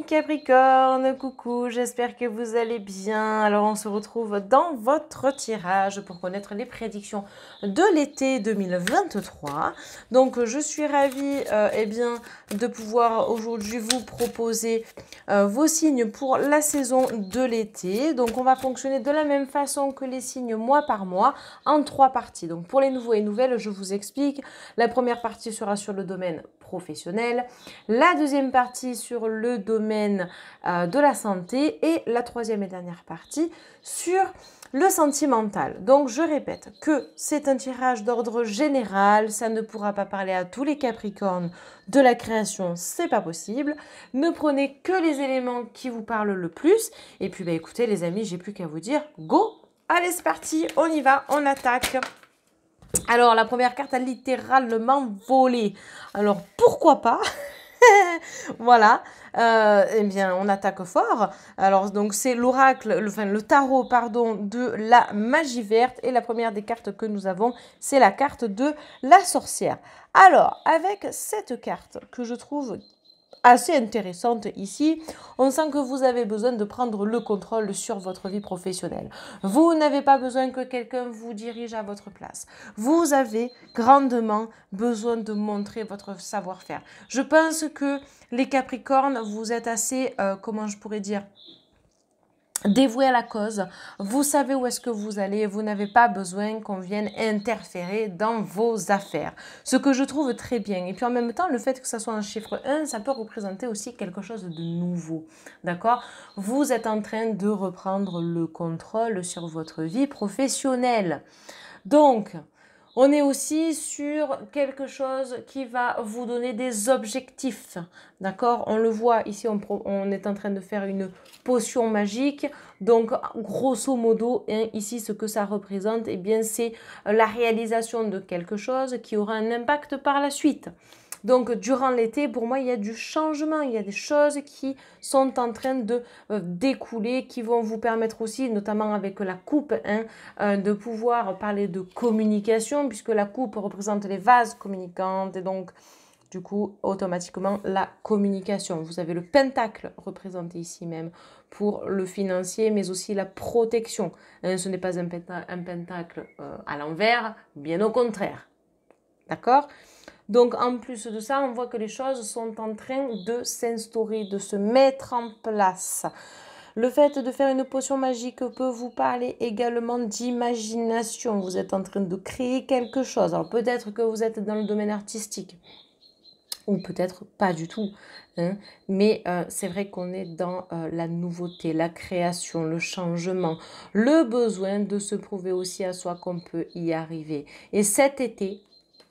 amis Capricorne, coucou, j'espère que vous allez bien. Alors on se retrouve dans votre tirage pour connaître les prédictions de l'été 2023. Donc je suis ravie de pouvoir aujourd'hui vous proposer vos signes pour la saison de l'été. Donc on va fonctionner de la même façon que les signes mois par mois en 3 parties. Donc pour les nouveaux et nouvelles, je vous explique. La première partie sera sur le domaine professionnel, la deuxième partie sur le domaine de la santé et la troisième et dernière partie sur le sentimental. Donc je répète que c'est un tirage d'ordre général, ça ne pourra pas parler à tous les Capricornes de la création, c'est pas possible. Ne prenez que les éléments qui vous parlent le plus et puis écoutez les amis, j'ai plus qu'à vous dire go. Allez c'est parti, on y va, on attaque. Alors, la première carte a littéralement volé. Alors, pourquoi pas? Voilà. On attaque fort. Alors, donc, c'est l'oracle, le tarot, pardon, de la magie verte. Et la première des cartes que nous avons, c'est la carte de la sorcière. Alors, avec cette carte que je trouve assez intéressante ici, on sent que vous avez besoin de prendre le contrôle sur votre vie professionnelle. Vous n'avez pas besoin que quelqu'un vous dirige à votre place. Vous avez grandement besoin de montrer votre savoir-faire. Je pense que les Capricornes, vous êtes assez, comment je pourrais dire, dévoué à la cause, vous savez où est-ce que vous allez, vous n'avez pas besoin qu'on vienne interférer dans vos affaires. Ce que je trouve très bien. Et puis en même temps, le fait que ça soit un chiffre 1, ça peut représenter aussi quelque chose de nouveau. D'accord? Vous êtes en train de reprendre le contrôle sur votre vie professionnelle. Donc, on est aussi sur quelque chose qui va vous donner des objectifs, d'accord? On le voit ici, on est en train de faire une potion magique. Donc, grosso modo, ici, ce que ça représente, eh bien, c'est la réalisation de quelque chose qui aura un impact par la suite. Donc, durant l'été, pour moi, il y a du changement. Il y a des choses qui sont en train de découler, qui vont vous permettre aussi, notamment avec la coupe, de pouvoir parler de communication, puisque la coupe représente les vases communicantes et donc, du coup, automatiquement, la communication. Vous avez le pentacle représenté ici même pour le financier, mais aussi la protection. Ce n'est pas un pentacle à l'envers, bien au contraire. D'accord ? Donc, en plus de ça, on voit que les choses sont en train de s'instaurer, de se mettre en place. Le fait de faire une potion magique peut vous parler également d'imagination. Vous êtes en train de créer quelque chose. Alors, peut-être que vous êtes dans le domaine artistique. Ou peut-être pas du tout. Mais c'est vrai qu'on est dans la nouveauté, la création, le changement, le besoin de se prouver aussi à soi qu'on peut y arriver. Et cet été,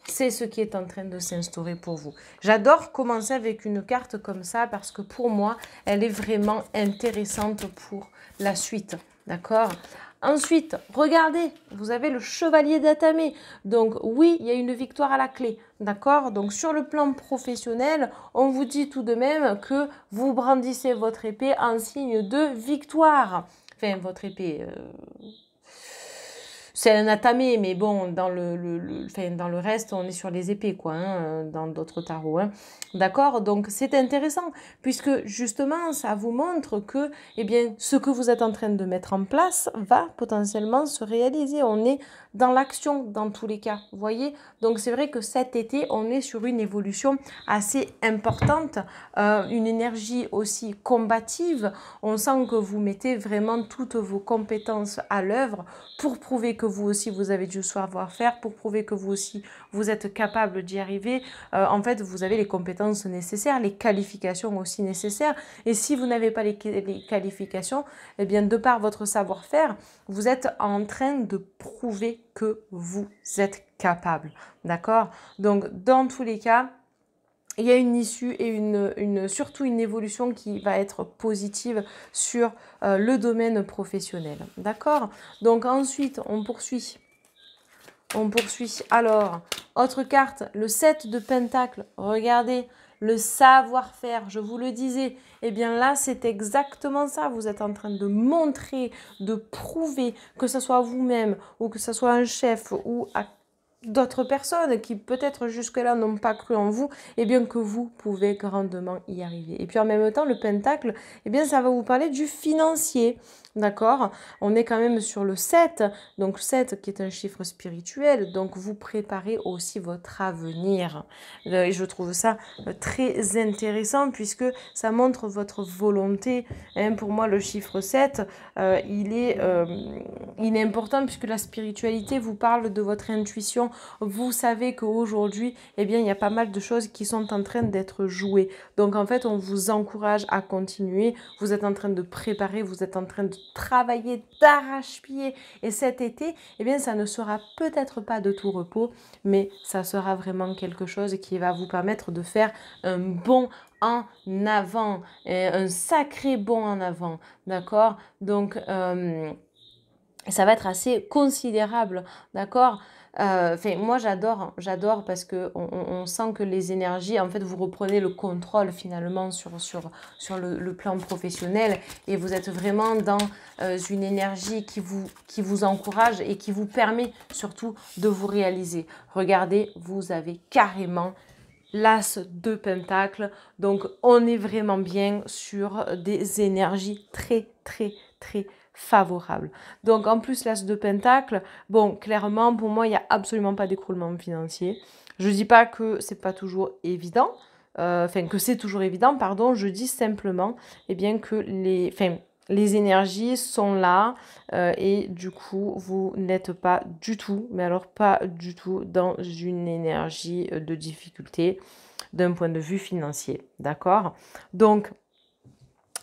c'est ce qui est en train de s'instaurer pour vous. J'adore commencer avec une carte comme ça parce que pour moi, elle est vraiment intéressante pour la suite. D'accord ? Ensuite, regardez, vous avez le chevalier d'Atamé. Donc oui, il y a une victoire à la clé. D'accord ? Donc sur le plan professionnel, on vous dit tout de même que vous brandissez votre épée en signe de victoire. Enfin, votre épée... C'est un atamé, mais bon, dans dans le reste, on est sur les épées, quoi, dans d'autres tarots. D'accord? Donc, c'est intéressant, puisque justement, ça vous montre que, eh bien, ce que vous êtes en train de mettre en place va potentiellement se réaliser. On est dans l'action, dans tous les cas, vous voyez? Donc, c'est vrai que cet été, on est sur une évolution assez importante, une énergie aussi combative. On sent que vous mettez vraiment toutes vos compétences à l'œuvre pour prouver que vous aussi, vous avez du savoir-faire, pour prouver que vous aussi, vous êtes capable d'y arriver. En fait, vous avez les compétences nécessaires, les qualifications aussi nécessaires. Et si vous n'avez pas les qualifications, eh bien, de par votre savoir-faire, vous êtes en train de prouver que vous êtes capable. D'accord? Donc, dans tous les cas, il y a une issue et surtout une évolution qui va être positive sur le domaine professionnel. D'accord? Donc ensuite, on poursuit. Alors, autre carte, le 7 de Pentacle. Regardez, le savoir-faire, je vous le disais. Eh bien là, c'est exactement ça. Vous êtes en train de montrer, de prouver, que ce soit vous-même ou que ce soit un chef ou à d'autres personnes qui peut-être jusque-là n'ont pas cru en vous, et bien que vous pouvez grandement y arriver. Et puis en même temps, le pentacle, eh bien ça va vous parler du financier, d'accord? On est quand même sur le 7, donc 7 qui est un chiffre spirituel, donc vous préparez aussi votre avenir. Et je trouve ça très intéressant puisque ça montre votre volonté. Hein, pour moi, le chiffre 7, il est important puisque la spiritualité vous parle de votre intuition. Vous savez qu'aujourd'hui, eh bien, il y a pas mal de choses qui sont en train d'être jouées. Donc, en fait, on vous encourage à continuer. Vous êtes en train de préparer, vous êtes en train de travailler d'arrache-pied. Et cet été, eh bien, ça ne sera peut-être pas de tout repos, mais ça sera vraiment quelque chose qui va vous permettre de faire un bond en avant, un sacré bond en avant, d'accord? Donc, ça va être assez considérable, d'accord? Moi j'adore parce que on sent que les énergies, en fait, vous reprenez le contrôle finalement sur le plan professionnel et vous êtes vraiment dans une énergie qui vous encourage et qui vous permet surtout de vous réaliser. Regardez, vous avez carrément l'as de pentacle, donc on est vraiment bien sur des énergies très très très favorable. Donc en plus l'as de pentacle, bon clairement pour moi il n'y a absolument pas d'écroulement financier. Je dis pas que c'est pas toujours évident, que c'est toujours évident, pardon, je dis simplement bien que les énergies sont là et du coup vous n'êtes pas du tout, mais alors pas du tout dans une énergie de difficulté d'un point de vue financier, d'accord? Donc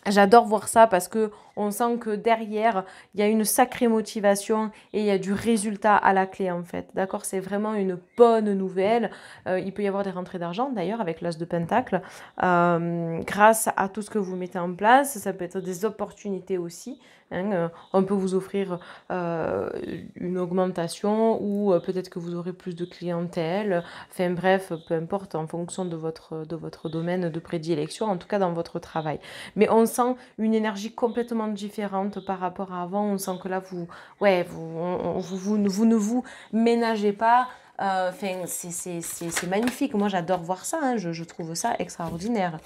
j'adore voir ça parce que on sent que derrière, il y a une sacrée motivation et il y a du résultat à la clé en fait. D'accord? C'est vraiment une bonne nouvelle. Il peut y avoir des rentrées d'argent d'ailleurs avec l'as de pentacle. Grâce à tout ce que vous mettez en place, ça peut être des opportunités aussi. Hein. On peut vous offrir une augmentation ou peut-être que vous aurez plus de clientèle. Enfin bref, peu importe en fonction de votre domaine de prédilection, en tout cas dans votre travail. Mais on sent une énergie complètement différente par rapport à avant. On sent que là, vous ne vous ménagez pas. C'est magnifique. Moi, j'adore voir ça. Hein. Je trouve ça extraordinaire.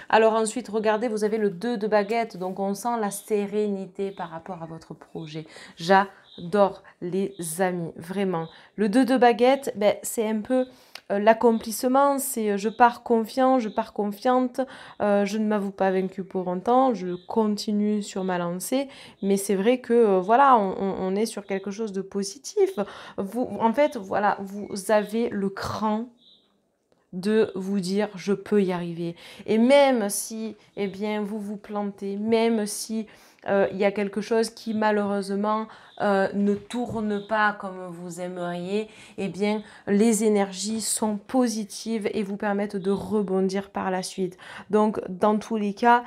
Alors ensuite, regardez, vous avez le 2 de baguette. Donc, on sent la sérénité par rapport à votre projet. J'adore les amis, vraiment. Le 2 de baguette, c'est un peu l'accomplissement, c'est je pars confiant, je pars confiante, je ne m'avoue pas vaincue pour autant, je continue sur ma lancée, mais c'est vrai que voilà, on est sur quelque chose de positif. En fait, voilà, vous avez le cran de vous dire je peux y arriver. Et même si vous vous plantez, même si il y a quelque chose qui malheureusement ne tourne pas comme vous aimeriez, les énergies sont positives et vous permettent de rebondir par la suite. Donc dans tous les cas,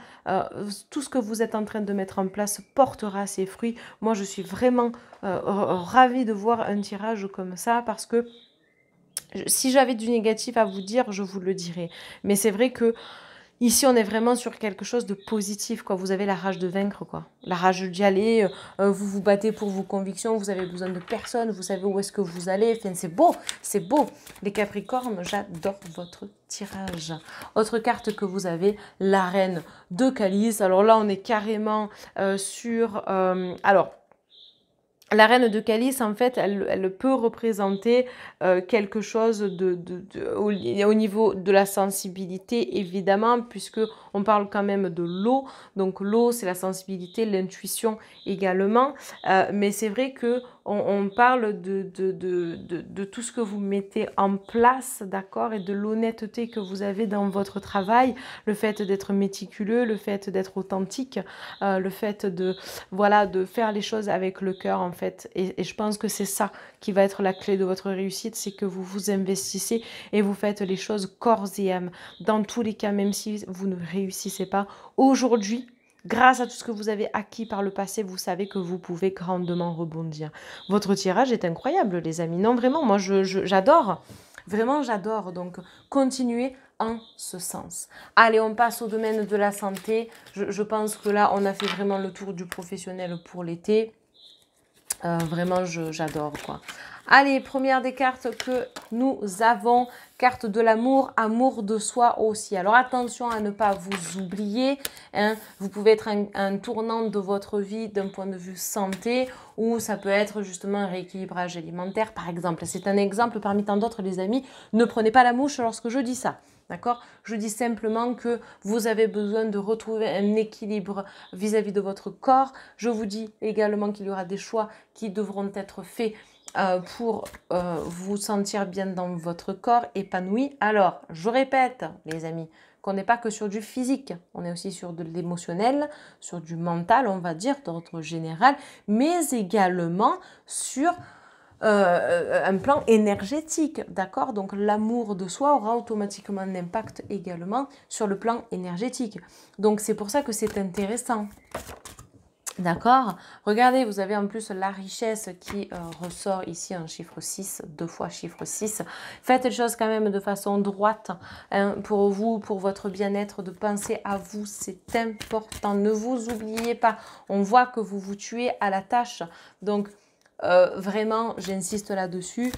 tout ce que vous êtes en train de mettre en place portera ses fruits. Moi je suis vraiment ravie de voir un tirage comme ça parce que si j'avais du négatif à vous dire, je vous le dirais. Mais c'est vrai que ici, on est vraiment sur quelque chose de positif, quoi. Vous avez la rage de vaincre, quoi. La rage d'y aller, vous vous battez pour vos convictions, vous avez besoin de personne, vous savez où est-ce que vous allez. Enfin, c'est beau, c'est beau. Les Capricornes, j'adore votre tirage. Autre carte que vous avez, la reine de calice. Alors là, on est carrément sur... La reine de calice, en fait, elle peut représenter quelque chose au niveau de la sensibilité, évidemment, puisque on parle quand même de l'eau. Donc l'eau, c'est la sensibilité, l'intuition également. Mais c'est vrai que on parle de tout ce que vous mettez en place, d'accord, et de l'honnêteté que vous avez dans votre travail, le fait d'être méticuleux, le fait d'être authentique, le fait de faire les choses avec le cœur, en fait. Et je pense que c'est ça qui va être la clé de votre réussite, c'est que vous vous investissez et vous faites les choses corps et âme. Dans tous les cas, même si vous ne réussissez pas, aujourd'hui, grâce à tout ce que vous avez acquis par le passé, vous savez que vous pouvez grandement rebondir. Votre tirage est incroyable, les amis. Non, vraiment, moi, j'adore. Vraiment, j'adore. Donc, continuez en ce sens. Allez, on passe au domaine de la santé. Je pense que là, on a fait vraiment le tour du professionnel pour l'été. Vraiment, j'adore, quoi. Allez, première des cartes que nous avons, carte de l'amour, amour de soi aussi. Alors attention à ne pas vous oublier, hein. Vous pouvez être un tournant de votre vie d'un point de vue santé, ou ça peut être justement un rééquilibrage alimentaire par exemple. C'est un exemple parmi tant d'autres les amis. Ne prenez pas la mouche lorsque je dis ça. D'accord? Je dis simplement que vous avez besoin de retrouver un équilibre vis-à-vis de votre corps. Je vous dis également qu'il y aura des choix qui devront être faits pour vous sentir bien dans votre corps, épanoui. Alors, je répète, les amis, qu'on n'est pas que sur du physique, on est aussi sur de l'émotionnel, sur du mental, on va dire, d'ordre général, mais également sur un plan énergétique, d'accord? Donc l'amour de soi aura automatiquement un impact également sur le plan énergétique. Donc c'est pour ça que c'est intéressant. D'accord? Regardez, vous avez en plus la richesse qui ressort ici en chiffre 6, 2 fois chiffre 6. Faites les choses quand même de façon droite, hein, pour vous, pour votre bien-être, de penser à vous, c'est important. Ne vous oubliez pas, on voit que vous vous tuez à la tâche. Donc, vraiment, j'insiste là-dessus,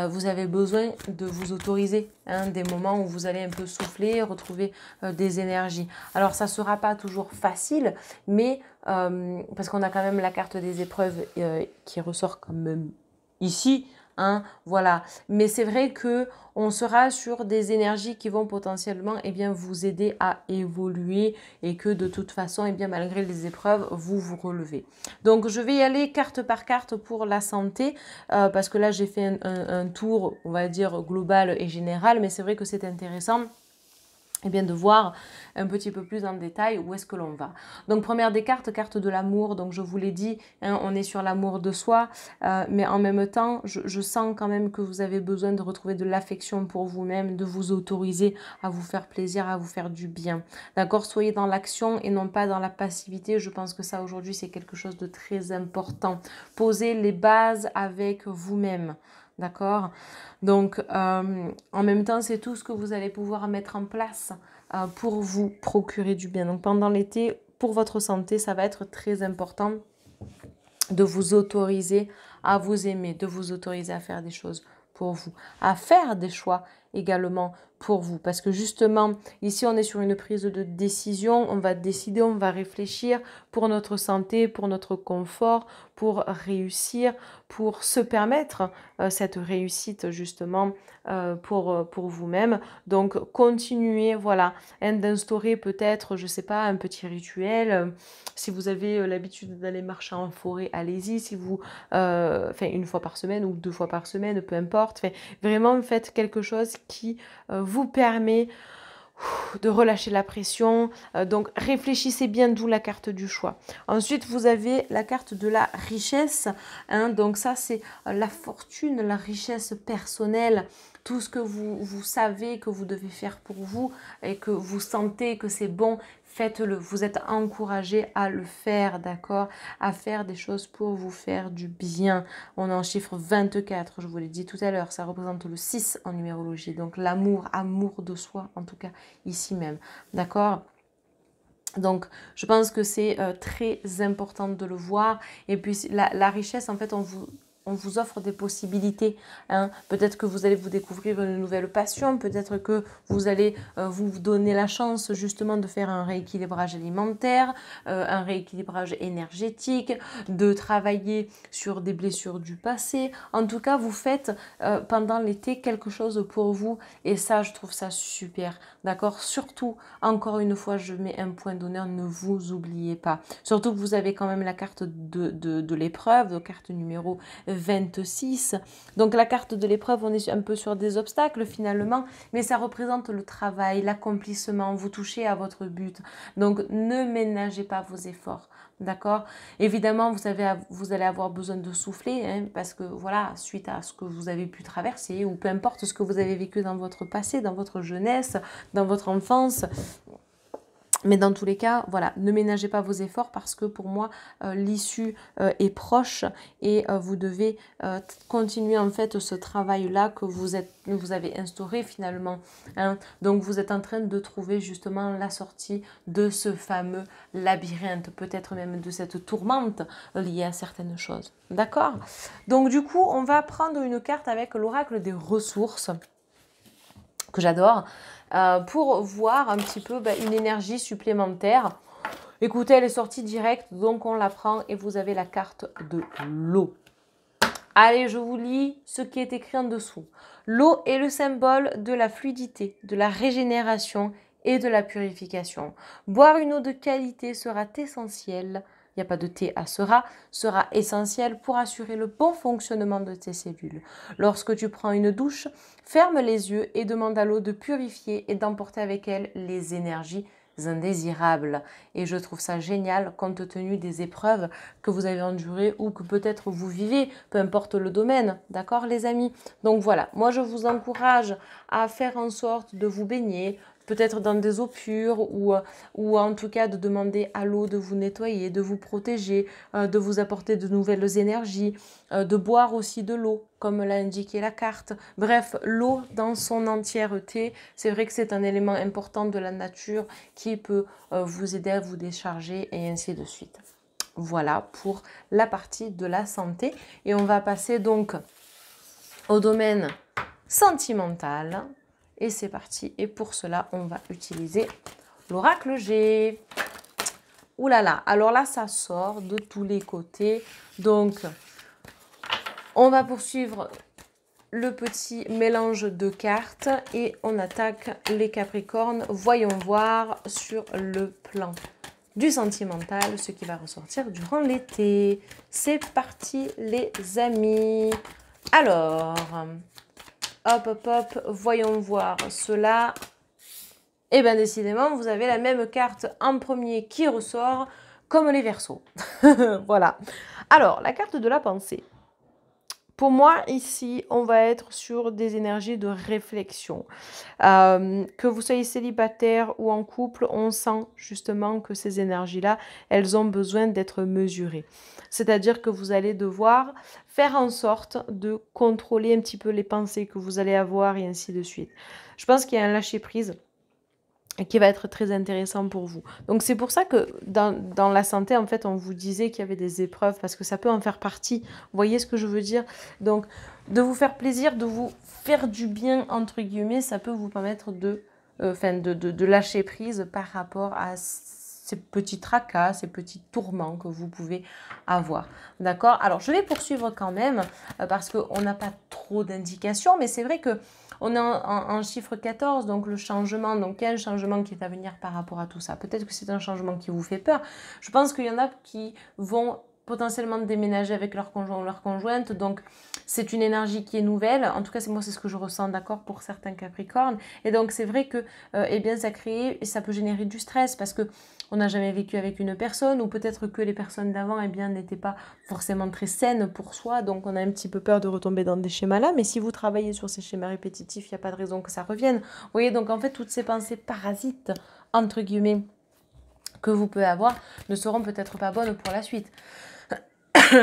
vous avez besoin de vous autoriser, hein, des moments où vous allez un peu souffler, retrouver des énergies. Alors, ça ne sera pas toujours facile, mais parce qu'on a quand même la carte des épreuves qui ressort quand même ici, hein, voilà. Mais c'est vrai que on sera sur des énergies qui vont potentiellement vous aider à évoluer et que de toute façon, malgré les épreuves, vous vous relevez. Donc, je vais y aller carte par carte pour la santé parce que là, j'ai fait un tour, on va dire, global et général, mais c'est vrai que c'est intéressant de voir un petit peu plus en détail où est-ce que l'on va. Donc, première des cartes, carte de l'amour. Donc, je vous l'ai dit, hein, on est sur l'amour de soi, mais en même temps, je sens quand même que vous avez besoin de retrouver de l'affection pour vous-même, de vous autoriser à vous faire plaisir, à vous faire du bien. D'accord? Soyez dans l'action et non pas dans la passivité. Je pense que ça, aujourd'hui, c'est quelque chose de très important. Posez les bases avec vous-même. D'accord? Donc, en même temps, c'est tout ce que vous allez pouvoir mettre en place pour vous procurer du bien. Donc, pendant l'été, pour votre santé, ça va être très important de vous autoriser à vous aimer, de vous autoriser à faire des choses pour vous, à faire des choix également pour vous. Parce que justement, ici, on est sur une prise de décision, on va décider, on va réfléchir pour notre santé, pour notre confort, pour réussir, pour se permettre cette réussite justement pour vous-même. Donc, continuez, voilà, d'instaurer peut-être, je sais pas, un petit rituel. Si vous avez l'habitude d'aller marcher en forêt, allez-y. Si vous, une fois par semaine ou 2 fois par semaine, peu importe. Vraiment, faites quelque chose qui vous permet de relâcher la pression. Donc, réfléchissez bien, d'où la carte du choix. Ensuite, vous avez la carte de la richesse. Hein, donc, ça, c'est la fortune, la richesse personnelle. Tout ce que vous savez que vous devez faire pour vous et que vous sentez que c'est bon, faites-le. Vous êtes encouragé à le faire, d'accord? À faire des choses pour vous faire du bien. On est en chiffre 24, je vous l'ai dit tout à l'heure. Ça représente le 6 en numérologie. Donc l'amour, amour de soi, en tout cas ici même. D'accord? Donc, je pense que c'est très important de le voir. Et puis, la richesse, en fait, on vous offre des possibilités. Hein. Peut-être que vous allez vous découvrir une nouvelle passion. Peut-être que vous allez vous donner la chance justement de faire un rééquilibrage alimentaire, un rééquilibrage énergétique, de travailler sur des blessures du passé. En tout cas, vous faites pendant l'été quelque chose pour vous. Et ça, je trouve ça super. D'accord? Surtout, encore une fois, je mets un point d'honneur, ne vous oubliez pas. Surtout que vous avez quand même la carte de l'épreuve, de carte numéro 26. Donc la carte de l'épreuve, on est un peu sur des obstacles finalement, mais ça représente le travail, l'accomplissement, vous touchez à votre but. Donc ne ménagez pas vos efforts, d'accord? Évidemment, vous allez avoir besoin de souffler, hein, parce que voilà, suite à ce que vous avez pu traverser, ou peu importe ce que vous avez vécu dans votre passé, dans votre jeunesse, dans votre enfance, Mais dans tous les cas, voilà, ne ménagez pas vos efforts parce que pour moi, l'issue est proche et vous devez continuer en fait ce travail-là que vous avez instauré finalement. Hein. Donc vous êtes en train de trouver justement la sortie de ce fameux labyrinthe, peut-être même de cette tourmente liée à certaines choses. D'accord? Donc du coup, on va prendre une carte avec l'oracle des ressources que j'adore. Pour voir un petit peu une énergie supplémentaire. Écoutez, elle est sortie directe, donc on la prend et vous avez la carte de l'eau. Allez, je vous lis ce qui est écrit en dessous. L'eau est le symbole de la fluidité, de la régénération et de la purification. Boire une eau de qualité sera essentiel. Il n'y a pas de thé à sera essentiel pour assurer le bon fonctionnement de tes cellules. Lorsque tu prends une douche, ferme les yeux et demande à l'eau de purifier et d'emporter avec elle les énergies indésirables. Et je trouve ça génial compte tenu des épreuves que vous avez endurées ou que peut-être vous vivez, peu importe le domaine, d'accord les amis? Donc voilà, moi je vous encourage à faire en sorte de vous baigner, peut-être dans des eaux pures ou en tout cas de demander à l'eau de vous nettoyer, de vous protéger, de vous apporter de nouvelles énergies, de boire aussi de l'eau, comme l'a indiqué la carte. Bref, l'eau dans son entièreté, c'est vrai que c'est un élément important de la nature qui peut vous aider à vous décharger et ainsi de suite. Voilà pour la partie de la santé. Et on va passer donc au domaine sentimental. Et c'est parti. Et pour cela, on va utiliser l'oracle G. Ouh là là, alors là, ça sort de tous les côtés. Donc, on va poursuivre le petit mélange de cartes et on attaque les Capricornes. Voyons voir sur le plan du sentimental ce qui va ressortir durant l'été. C'est parti les amis. Alors, hop hop hop, voyons voir cela. Et bien décidément, vous avez la même carte en premier qui ressort comme les Verseaux. Voilà. Alors, la carte de la pensée. Pour moi, ici, on va être sur des énergies de réflexion. Que vous soyez célibataire ou en couple, on sent justement que ces énergies-là, elles ont besoin d'être mesurées. C'est-à-dire que vous allez devoir faire en sorte de contrôler un petit peu les pensées que vous allez avoir et ainsi de suite. Je pense qu'il y a un lâcher-prise qui va être très intéressant pour vous. Donc c'est pour ça que dans la santé, en fait, on vous disait qu'il y avait des épreuves, parce que ça peut en faire partie. Vous voyez ce que je veux dire? Donc, de vous faire plaisir, de vous faire du bien, entre guillemets, ça peut vous permettre de lâcher prise par rapport à ces petits tracas, ces petits tourments que vous pouvez avoir. D'accord? Alors, je vais poursuivre quand même, parce qu'on n'a pas trop d'indications, mais c'est vrai que on est en chiffre 14, donc le changement, donc il y a un changement qui est à venir par rapport à tout ça. Peut-être que c'est un changement qui vous fait peur. Je pense qu'il y en a qui vont potentiellement déménager avec leur conjoint ou leur conjointe, donc c'est une énergie qui est nouvelle. En tout cas, moi, c'est ce que je ressens, d'accord, pour certains Capricornes. Et donc, c'est vrai que eh bien, ça peut générer du stress parce que on n'a jamais vécu avec une personne, ou peut-être que les personnes d'avant eh bien, n'étaient pas forcément très saines pour soi, donc on a un petit peu peur de retomber dans des schémas-là, mais si vous travaillez sur ces schémas répétitifs, il n'y a pas de raison que ça revienne. Vous voyez, donc en fait, toutes ces pensées parasites, entre guillemets, que vous pouvez avoir, ne seront peut-être pas bonnes pour la suite.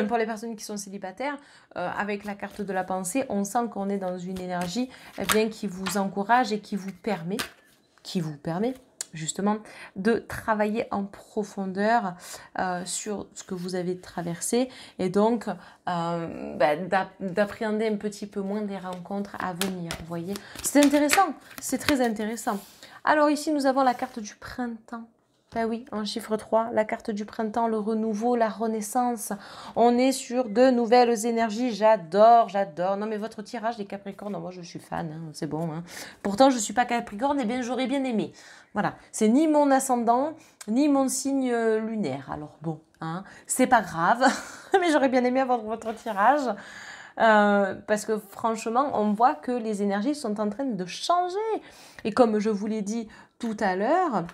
Pour les personnes qui sont célibataires, avec la carte de la pensée, on sent qu'on est dans une énergie eh bien, qui vous encourage et qui vous permet justement de travailler en profondeur sur ce que vous avez traversé et donc d'appréhender un petit peu moins des rencontres à venir. Vous voyez, c'est intéressant, c'est très intéressant. Alors ici, nous avons la carte du printemps. Ben oui, en chiffre 3, la carte du printemps, le renouveau, la renaissance. On est sur de nouvelles énergies. J'adore, j'adore. Non, mais votre tirage des Capricornes, moi je suis fan, hein, c'est bon. Hein. Pourtant, je ne suis pas Capricorne, et bien j'aurais bien aimé. Voilà, c'est ni mon ascendant, ni mon signe lunaire. Alors bon, hein, c'est pas grave, mais j'aurais bien aimé avoir votre tirage. Parce que franchement, on voit que les énergies sont en train de changer. Et comme je vous l'ai dit tout à l'heure,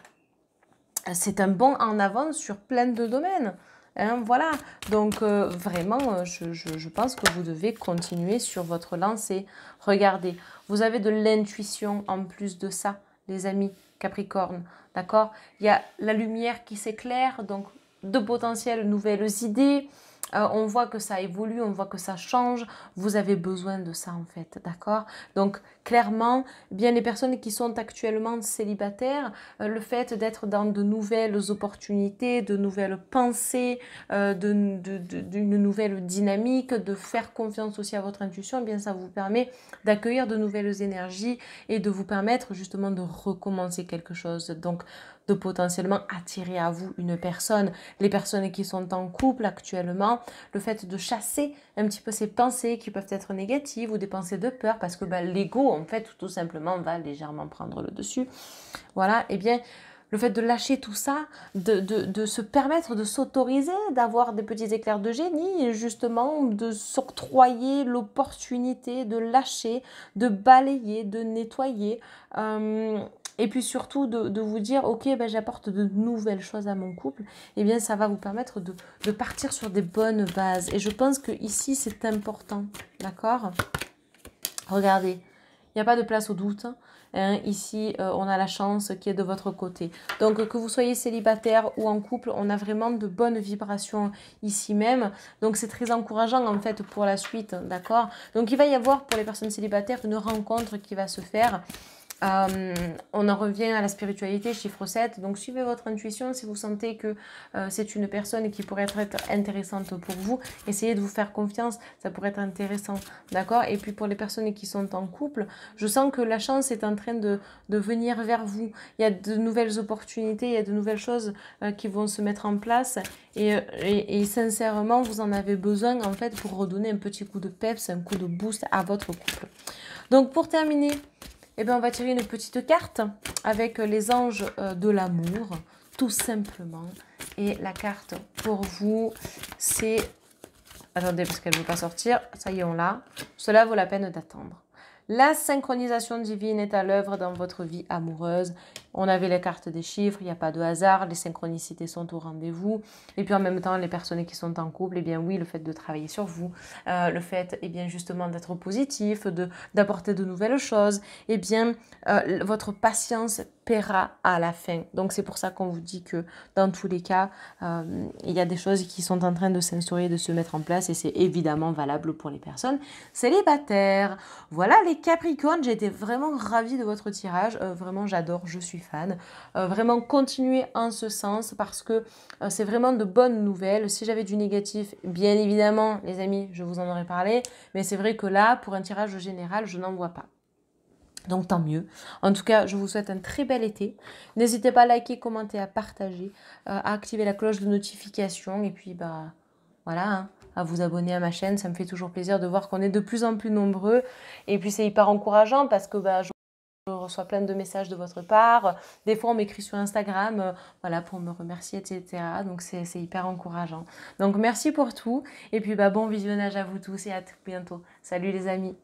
c'est un bond en avant sur plein de domaines. Hein, voilà, donc vraiment, je pense que vous devez continuer sur votre lancée. Regardez, vous avez de l'intuition en plus de ça, les amis Capricorne, d'accord? Il y a la lumière qui s'éclaire, donc de potentielles nouvelles idées. On voit que ça évolue, on voit que ça change. Vous avez besoin de ça en fait, d'accord? Donc clairement, bien les personnes qui sont actuellement célibataires, le fait d'être dans de nouvelles opportunités, de nouvelles pensées, d'une nouvelle dynamique, de faire confiance aussi à votre intuition, eh bien ça vous permet d'accueillir de nouvelles énergies et de vous permettre justement de recommencer quelque chose. Donc de potentiellement attirer à vous une personne. Les personnes qui sont en couple actuellement, le fait de chasser un petit peu ces pensées qui peuvent être négatives ou des pensées de peur, parce que l'ego, en fait, tout simplement, va légèrement prendre le dessus. Voilà, et bien, le fait de lâcher tout ça, de se permettre de s'autoriser, d'avoir des petits éclairs de génie, et justement, de s'octroyer l'opportunité de lâcher, de balayer, de nettoyer, et puis surtout de vous dire, ok, j'apporte de nouvelles choses à mon couple, et bien ça va vous permettre de partir sur des bonnes bases. Et je pense que ici c'est important, d'accord? Regardez, il n'y a pas de place au doute. Hein. Ici, on a la chance qui est de votre côté. Donc, que vous soyez célibataire ou en couple, on a vraiment de bonnes vibrations ici même. Donc, c'est très encourageant en fait pour la suite, d'accord? Donc, il va y avoir pour les personnes célibataires une rencontre qui va se faire. On en revient à la spiritualité, chiffre 7. Donc, suivez votre intuition. Si vous sentez que c'est une personne qui pourrait être intéressante pour vous, essayez de vous faire confiance. Ça pourrait être intéressant. D'accord? Et puis, pour les personnes qui sont en couple, je sens que la chance est en train de venir vers vous. Il y a de nouvelles opportunités, il y a de nouvelles choses qui vont se mettre en place. Et sincèrement, vous en avez besoin, en fait, pour redonner un petit coup de peps, un coup de boost à votre couple. Donc, pour terminer, eh bien, on va tirer une petite carte avec les anges de l'amour, tout simplement. Et la carte pour vous, c'est... Attendez, parce qu'elle ne veut pas sortir. Ça y est, on l'a. Cela vaut la peine d'attendre. La synchronisation divine est à l'œuvre dans votre vie amoureuse. On avait les cartes des chiffres, il n'y a pas de hasard, les synchronicités sont au rendez-vous. Et puis en même temps, les personnes qui sont en couple, eh bien oui, le fait de travailler sur vous, le fait eh bien justement d'être positif, d'apporter de nouvelles choses, eh bien votre patience paiera à la fin. Donc c'est pour ça qu'on vous dit que dans tous les cas, il y a des choses qui sont en train de s'instaurer, de se mettre en place et c'est évidemment valable pour les personnes célibataires. Voilà les Capricornes, j'ai été vraiment ravie de votre tirage, vraiment j'adore, je suis fan. Vraiment continuez en ce sens parce que c'est vraiment de bonnes nouvelles. Si j'avais du négatif, bien évidemment les amis, je vous en aurais parlé, mais c'est vrai que là, pour un tirage général, je n'en vois pas. Donc tant mieux. En tout cas, je vous souhaite un très bel été. N'hésitez pas à liker, commenter, à partager, à activer la cloche de notification et puis voilà, hein, à vous abonner à ma chaîne. Ça me fait toujours plaisir de voir qu'on est de plus en plus nombreux. Et puis c'est hyper encourageant parce que je reçois plein de messages de votre part. Des fois, on m'écrit sur Instagram voilà, pour me remercier, etc. Donc c'est hyper encourageant. Donc merci pour tout. Et puis bon visionnage à vous tous et à très bientôt. Salut les amis.